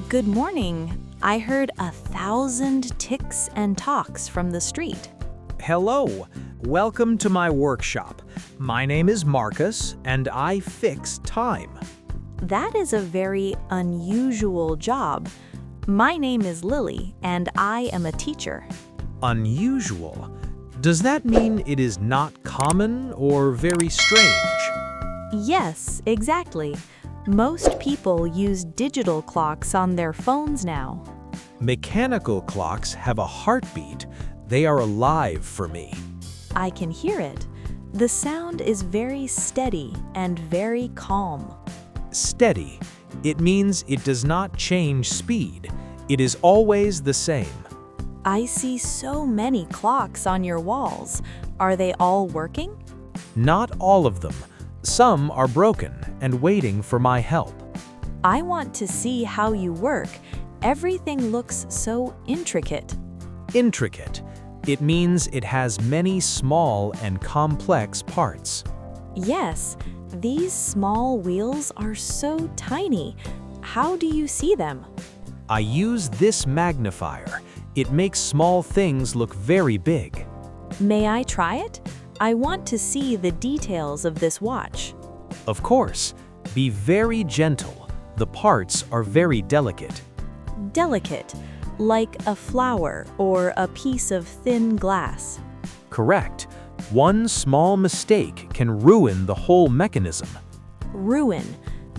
Good morning. I heard 1,000 ticks and talks from the street. Hello, welcome to my workshop. My name is Marcus, and I fix time. That is a very unusual job. My name is Lily, and I am a teacher. Unusual? Does that mean it is not common or very strange? Yes, exactly. Most people use digital clocks on their phones now. Mechanical clocks have a heartbeat. They are alive for me. I can hear it. The sound is very steady and very calm. Steady. It means it does not change speed. It is always the same. I see so many clocks on your walls. Are they all working? Not all of them. Some are broken and waiting for my help. I want to see how you work. Everything looks so intricate. Intricate. It means it has many small and complex parts. Yes, these small wheels are so tiny. How do you see them? I use this magnifier. It makes small things look very big. May I try it? I want to see the details of this watch. Of course, be very gentle. The parts are very delicate. Delicate, like a flower or a piece of thin glass. Correct. One small mistake can ruin the whole mechanism. Ruin,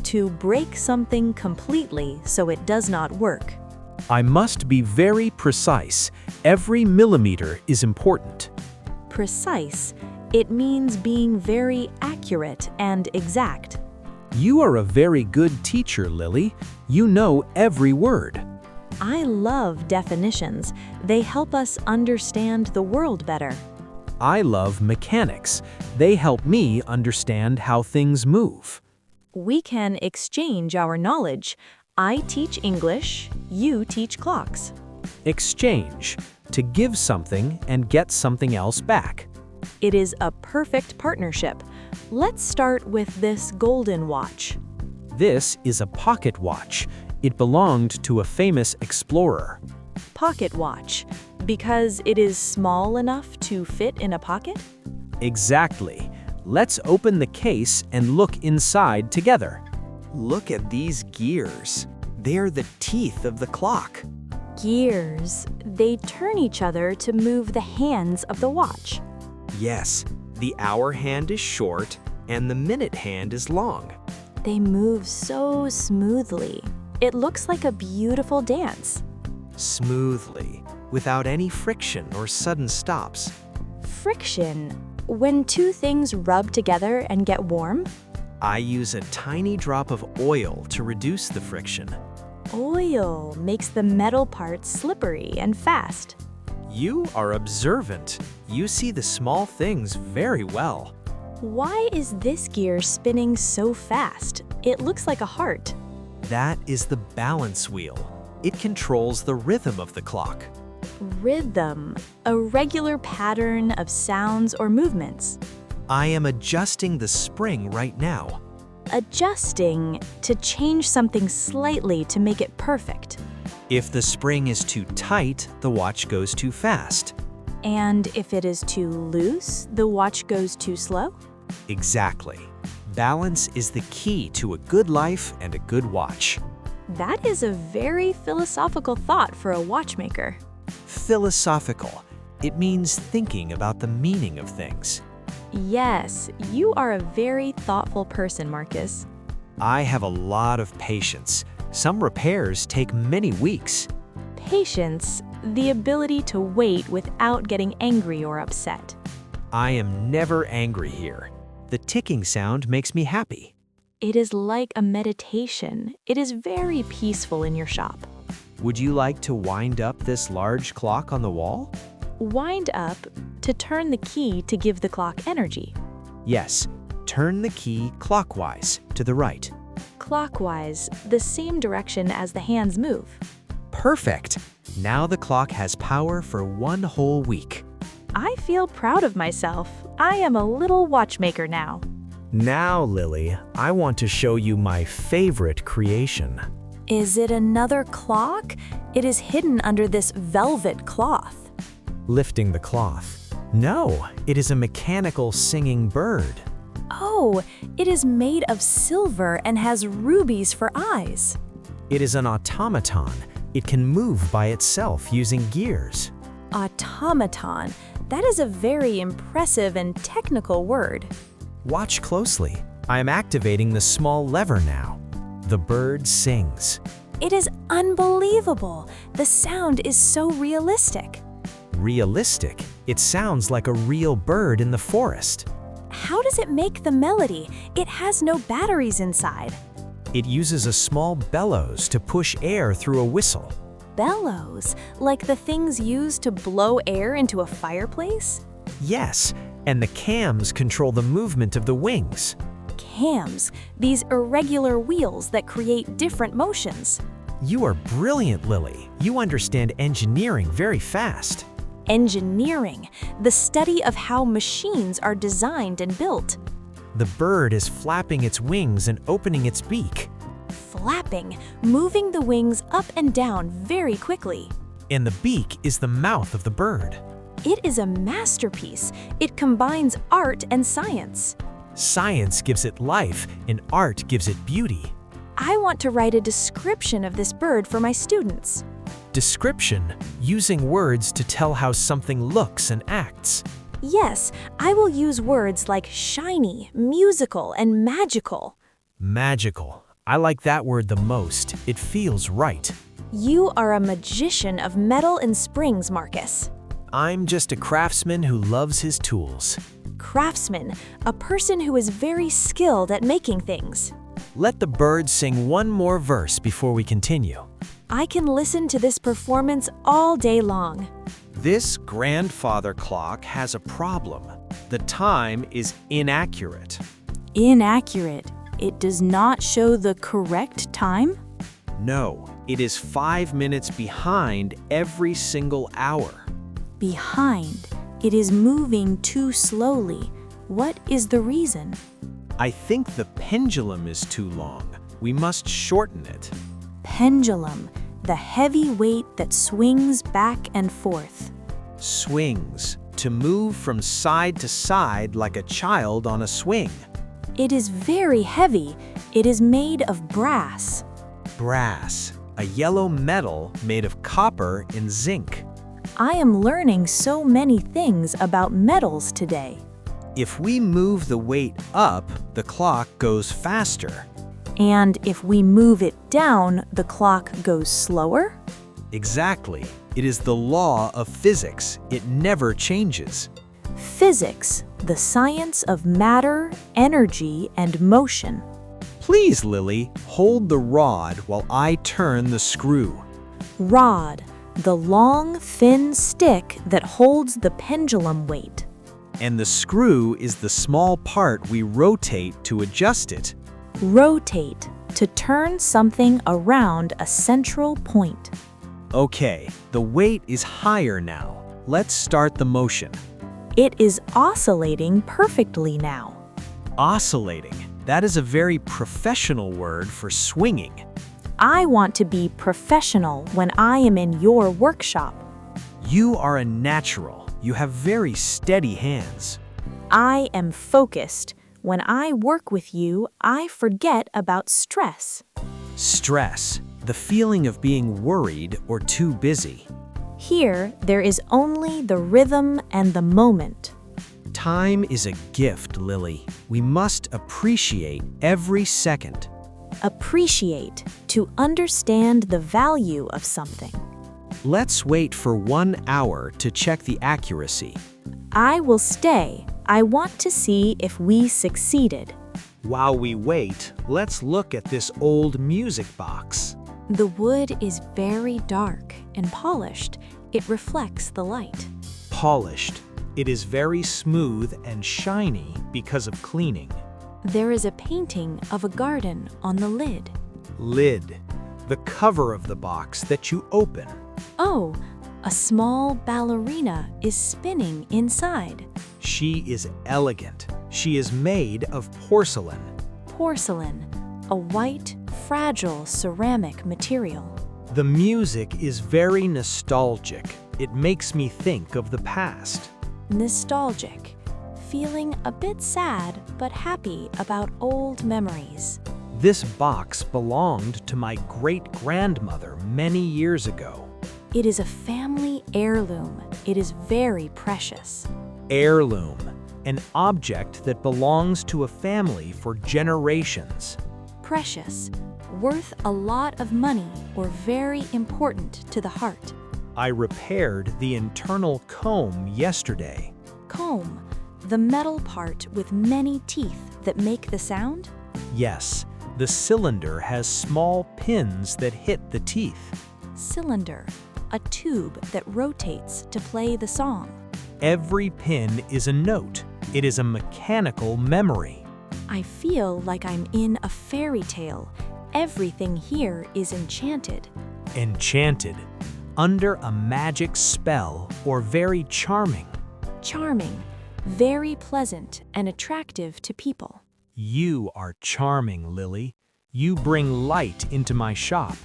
to break something completely so it does not work. I must be very precise. Every millimeter is important. Precise, it means being very accurate and exact. You are a very good teacher, Lily. You know every word. I love definitions. They help us understand the world better. I love mechanics. They help me understand how things move. We can exchange our knowledge. I teach English, you teach clocks. Exchange, to give something and get something else back. It is a perfect partnership. Let's start with this golden watch. This is a pocket watch. It belonged to a famous explorer. Pocket watch, because it is small enough to fit in a pocket? Exactly. Let's open the case and look inside together. Look at these gears. They're the teeth of the clock. Gears. They turn each other to move the hands of the watch. Yes, the hour hand is short and the minute hand is long. They move so smoothly. It looks like a beautiful dance. Smoothly, without any friction or sudden stops. Friction. When two things rub together and get warm? I use a tiny drop of oil to reduce the friction. Oil makes the metal parts slippery and fast. You are observant. You see the small things very well. Why is this gear spinning so fast? It looks like a heart. That is the balance wheel. It controls the rhythm of the clock. Rhythm, a regular pattern of sounds or movements. I am adjusting the spring right now. Adjusting, to change something slightly to make it perfect. If the spring is too tight, the watch goes too fast. And if it is too loose, the watch goes too slow? Exactly. Balance is the key to a good life and a good watch. That is a very philosophical thought for a watchmaker. Philosophical. It means thinking about the meaning of things. Yes, you are a very thoughtful person, Marcus. I have a lot of patience. Some repairs take many weeks. Patience, the ability to wait without getting angry or upset. I am never angry here. The ticking sound makes me happy. It is like a meditation. It is very peaceful in your shop. Would you like to wind up this large clock on the wall? Wind up to turn the key to give the clock energy. Yes, turn the key clockwise to the right. Clockwise, the same direction as the hands move. Perfect! Now the clock has power for one whole week. I feel proud of myself. I am a little watchmaker now. Now, Lily, I want to show you my favorite creation. Is it another clock? It is hidden under this velvet cloth. Lifting the cloth. No, it is a mechanical singing bird. Oh, it is made of silver and has rubies for eyes. It is an automaton. It can move by itself using gears. Automaton. That is a very impressive and technical word. Watch closely. I am activating the small lever now. The bird sings. It is unbelievable. The sound is so realistic. Realistic? It sounds like a real bird in the forest. How does it make the melody? It has no batteries inside. It uses a small bellows to push air through a whistle. Bellows? Like the things used to blow air into a fireplace? Yes, and the cams control the movement of the wings. Cams, these irregular wheels that create different motions. You are brilliant, Lily. You understand engineering very fast. Engineering, the study of how machines are designed and built. The bird is flapping its wings and opening its beak. Flapping, moving the wings up and down very quickly. And the beak is the mouth of the bird. It is a masterpiece. It combines art and science. Science gives it life, and art gives it beauty. I want to write a description of this bird for my students. Description, using words to tell how something looks and acts. Yes, I will use words like shiny, musical, and magical. Magical. I like that word the most. It feels right. You are a magician of metal and springs, Marcus. I'm just a craftsman who loves his tools. Craftsman, a person who is very skilled at making things. Let the bird sing one more verse before we continue. I can listen to this performance all day long. This grandfather clock has a problem. The time is inaccurate. Inaccurate. It does not show the correct time? No, it is 5 minutes behind every single hour. Behind. It is moving too slowly. What is the reason? I think the pendulum is too long. We must shorten it. Pendulum, the heavy weight that swings back and forth. Swings, to move from side to side like a child on a swing. It is very heavy. It is made of brass. Brass, a yellow metal made of copper and zinc. I am learning so many things about metals today. If we move the weight up, the clock goes faster. And if we move it down, the clock goes slower? Exactly. It is the law of physics. It never changes. Physics, the science of matter, energy, and motion. Please, Lily, hold the rod while I turn the screw. Rod, the long, thin stick that holds the pendulum weight. And the screw is the small part we rotate to adjust it. Rotate, to turn something around a central point. Okay, the weight is higher now. Let's start the motion. It is oscillating perfectly now. Oscillating. That is a very professional word for swinging. I want to be professional when I am in your workshop. You are a natural. You have very steady hands. I am focused. When I work with you, I forget about stress. Stress, the feeling of being worried or too busy. Here, there is only the rhythm and the moment. Time is a gift, Lily. We must appreciate every second. Appreciate, to understand the value of something. Let's wait for 1 hour to check the accuracy. I will stay. I want to see if we succeeded. While we wait, let's look at this old music box. The wood is very dark and polished. It reflects the light. Polished. It is very smooth and shiny because of cleaning. There is a painting of a garden on the lid. Lid. The cover of the box that you open. Oh, a small ballerina is spinning inside. She is elegant. She is made of porcelain. Porcelain. a white, fragile ceramic material. The music is very nostalgic. It makes me think of the past. Nostalgic, feeling a bit sad but happy about old memories. This box belonged to my great-grandmother many years ago. It is a family heirloom. It is very precious. Heirloom, an object that belongs to a family for generations. Precious, worth a lot of money or very important to the heart. I repaired the internal comb yesterday. Comb, the metal part with many teeth that make the sound? Yes, the cylinder has small pins that hit the teeth. Cylinder, a tube that rotates to play the song. Every pin is a note. It is a mechanical memory. I feel like I'm in a fairy tale. Everything here is enchanted. Enchanted, under a magic spell, or very charming. Charming, very pleasant and attractive to people. You are charming, Lily. You bring light into my shop.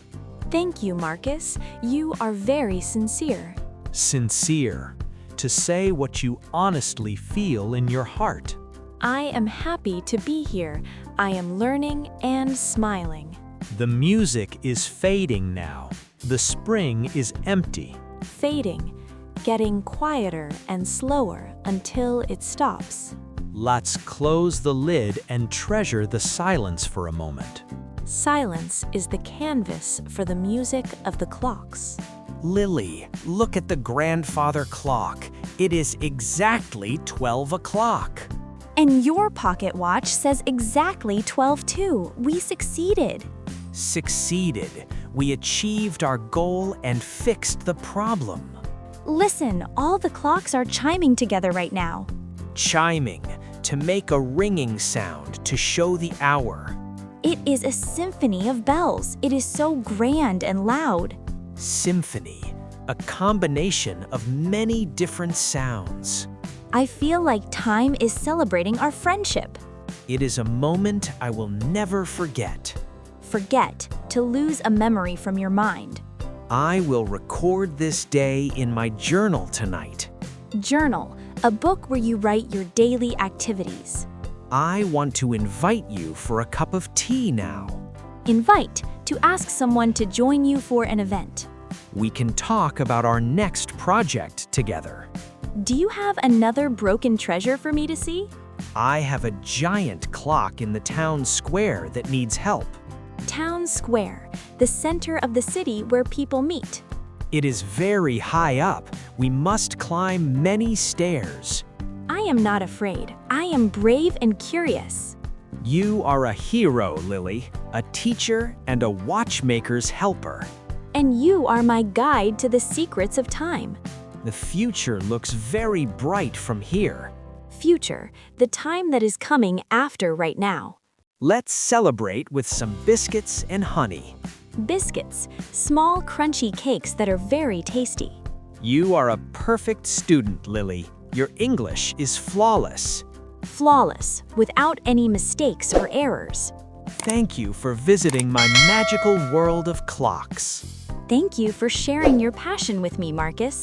Thank you, Marcus. You are very sincere. Sincere, to say what you honestly feel in your heart. I am happy to be here. I am learning and smiling. The music is fading now. The spring is empty. Fading, getting quieter and slower until it stops. Let's close the lid and treasure the silence for a moment. Silence is the canvas for the music of the clocks. Lily, look at the grandfather clock. It is exactly 12 o'clock. And your pocket watch says exactly 12 too. We succeeded. Succeeded. We achieved our goal and fixed the problem. Listen, all the clocks are chiming together right now. Chiming, to make a ringing sound to show the hour. It is a symphony of bells. It is so grand and loud. Symphony, a combination of many different sounds. I feel like time is celebrating our friendship. It is a moment I will never forget. Forget, to lose a memory from your mind. I will record this day in my journal tonight. Journal, a book where you write your daily activities. I want to invite you for a cup of tea now. Invite, to ask someone to join you for an event. We can talk about our next project together. Do you have another broken treasure for me to see? I have a giant clock in the town square that needs help. Town Square, the center of the city where people meet. It is very high up. We must climb many stairs. I am not afraid. I am brave and curious. You are a hero, Lily, a teacher and a watchmaker's helper. And you are my guide to the secrets of time. The future looks very bright from here. Future, the time that is coming after right now. Let's celebrate with some biscuits and honey. Biscuits, small crunchy cakes that are very tasty. You are a perfect student, Lily. Your English is flawless. Flawless, without any mistakes or errors. Thank you for visiting my magical world of clocks. Thank you for sharing your passion with me, Marcus.